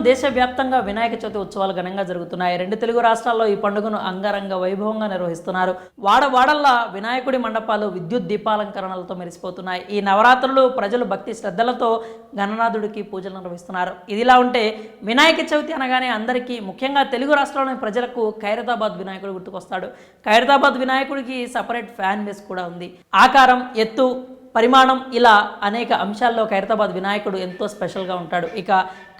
దేశవ్యాప్తంగా వినాయక చవితి ఉత్సవాలు ఘనంగా జరుగుతున్నాయి. 2 తెలుగు రాష్ట్రాల్లో ఈ పండుగను అంగరంగ వైభవంగా నిర్వహిస్తున్నారు. వాడవాడల్లా వినాయకుడి మండపాలు విద్యుత్ దీపాలంకరణలతో మెరిసిపోతున్నాయి. ఈ నవరాత్రులు ప్రజలు భక్తి శ్రద్ధలతో గణనాథుడికి పూజలు నిర్వహిస్తున్నారు. ఇదిలా ఉంటే వినాయక చవితి అనగానే అందరికీ, ముఖ్యంగా తెలుగు రాష్ట్రాల్లోని ప్రజలకు ఖైరతాబాద్ వినాయకుడు గుర్తుకొస్తాడు. ఖైరతాబాద్ వినాయకుడికి సపరేట్ ఫ్యాన్ బేస్ కూడా ఉంది. ఆకారం, ఎత్తు, పరిమాణం ఇలా అనేక అంశాల్లో ఖైరతాబాద్ వినాయకుడు ఎంతో స్పెషల్గా ఉంటాడు. ఇక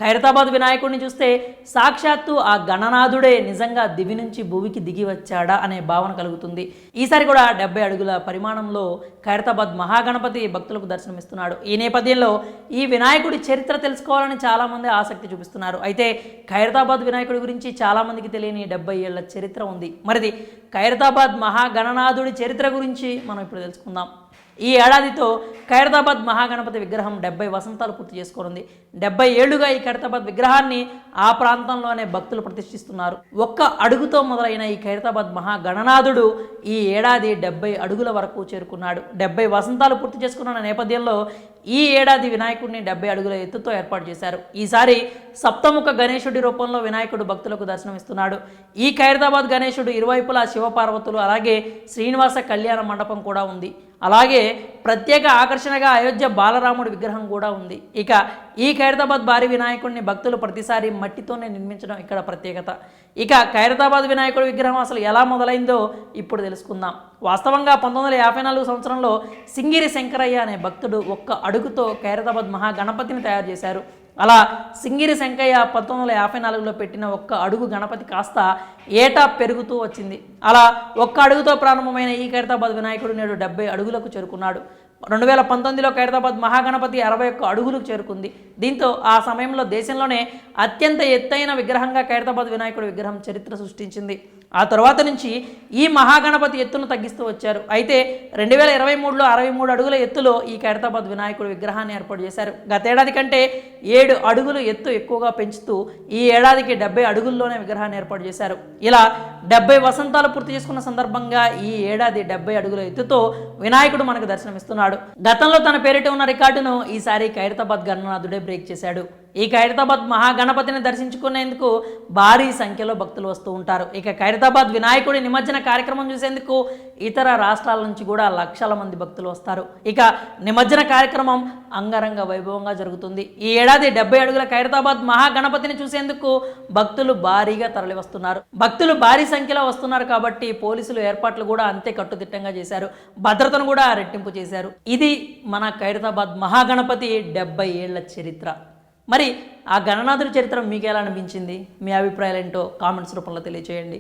ఖైరతాబాద్ వినాయకుడిని చూస్తే సాక్షాత్తు ఆ గణనాథుడే నిజంగా దివి నుంచి భూమికి దిగి వచ్చాడా అనే భావన కలుగుతుంది. ఈసారి కూడా 70 అడుగుల పరిమాణంలో ఖైరతాబాద్ మహాగణపతి భక్తులకు దర్శనమిస్తున్నాడు. ఈ నేపథ్యంలో ఈ వినాయకుడి చరిత్ర తెలుసుకోవాలని చాలామంది ఆసక్తి చూపిస్తున్నారు. అయితే ఖైరతాబాద్ వినాయకుడి గురించి చాలామందికి తెలియని 70 ఏళ్ల చరిత్ర ఉంది. మరిది ఖైరతాబాద్ మహాగణనాథుడి చరిత్ర గురించి మనం ఇప్పుడు తెలుసుకుందాం. ఈ ఏడాదితో ఖైరతాబాద్ మహాగణపతి విగ్రహం 70 వసంతాలు పూర్తి చేసుకోనుంది. 70 ఏళ్లుగా ఈ ఖైరతాబాద్ విగ్రహాన్ని ఆ ప్రాంతంలోనే భక్తులు ప్రతిష్ఠిస్తున్నారు. ఒక్క అడుగుతో మొదలైన ఈ ఖైరతాబాద్ మహాగణనాథుడు ఈ ఏడాది 70 అడుగుల వరకు చేరుకున్నాడు. 70 వసంతాలు పూర్తి చేసుకున్న నేపథ్యంలో ఈ ఏడాది వినాయకుడిని 70 అడుగుల ఎత్తుతో ఏర్పాటు చేశారు. ఈసారి సప్తముఖ గణేశుడి రూపంలో వినాయకుడు భక్తులకు దర్శనమిస్తున్నాడు. ఈ ఖైరతాబాద్ గణేశుడు ఇరువైపులా శివపార్వతులు, అలాగే శ్రీనివాస కళ్యాణ మండపం కూడా ఉంది. అలాగే ప్రత్యేక ఆకర్షణగా అయోధ్య బాలరాముడి విగ్రహం కూడా ఉంది. ఇక ఈ ఖైరతాబాద్ భారీ వినాయకుడిని భక్తులు ప్రతిసారి మట్టితోనే నిర్మించడం ఇక్కడ ప్రత్యేకత. ఇక ఖైరతాబాద్ వినాయకుడి విగ్రహం అసలు ఎలా మొదలైందో ఇప్పుడు తెలుసుకుందాం. వాస్తవంగా 1954 సంవత్సరంలో సింగిరి శంకరయ్య అనే భక్తుడు ఒక్క అడుగుతో ఖైరతాబాద్ మహాగణపతిని తయారు చేశారు. అలా సింగిరి శంకయ్య 1954లో పెట్టిన ఒక్క అడుగు గణపతి కాస్త ఏటా పెరుగుతూ వచ్చింది. అలా ఒక్క అడుగుతో ప్రారంభమైన ఈ ఖైరతాబాద్ వినాయకుడు నేడు 70 అడుగులకు చేరుకున్నాడు. 2019లో ఖైరతాబాద్ మహాగణపతి 61 అడుగులకు చేరుకుంది. దీంతో ఆ సమయంలో దేశంలోనే అత్యంత ఎత్తైన విగ్రహంగా ఖైరతాబాద్ వినాయకుడి విగ్రహం చరిత్ర సృష్టించింది. ఆ తర్వాత నుంచి ఈ మహాగణపతి ఎత్తును తగ్గిస్తూ వచ్చారు. అయితే 2023లో 63 అడుగుల ఎత్తులో ఈ ఖైరతాబాద్ వినాయకుడి విగ్రహాన్ని ఏర్పాటు చేశారు. గతేడాది కంటే 7 అడుగులు ఎత్తు ఎక్కువగా పెంచుతూ ఈ ఏడాదికి 70 అడుగుల్లోనే విగ్రహాన్ని ఏర్పాటు చేశారు. ఇలా 70 వసంతాలు పూర్తి చేసుకున్న సందర్భంగా ఈ ఏడాది 70 అడుగుల ఎత్తుతో వినాయకుడు మనకు దర్శనమిస్తున్నాడు. గతంలో తన పేరిట ఉన్న రికార్డును ఈసారి ఖైరతాబాద్ గణనాథుడే బ్రేక్ చేశాడు. ఈ ఖైరతాబాద్ మహాగణపతిని దర్శించుకునేందుకు భారీ సంఖ్యలో భక్తులు వస్తూ ఉంటారు. ఇక ఖైరతాబాద్ వినాయకుడి నిమజ్జన కార్యక్రమం చూసేందుకు ఇతర రాష్ట్రాల నుంచి కూడా లక్షల మంది భక్తులు వస్తారు. ఇక నిమజ్జన కార్యక్రమం అంగరంగ వైభవంగా జరుగుతుంది. ఈ ఏడాది 70 అడుగుల ఖైరతాబాద్ మహాగణపతిని చూసేందుకు భక్తులు భారీగా తరలి వస్తున్నారు. భక్తులు భారీ సంఖ్యలో వస్తున్నారు కాబట్టి పోలీసులు ఏర్పాట్లు కూడా అంతే కట్టుదిట్టంగా చేశారు. భద్రతను కూడా రెట్టింపు చేశారు. ఇది మన ఖైరతాబాద్ మహాగణపతి 70 ఏళ్ల చరిత్ర. మరి ఆ గణనాథుడి చరిత్ర మీకు ఎలా అనిపించింది? మీ అభిప్రాయాలు ఏంటో కామెంట్స్ రూపంలో తెలియజేయండి.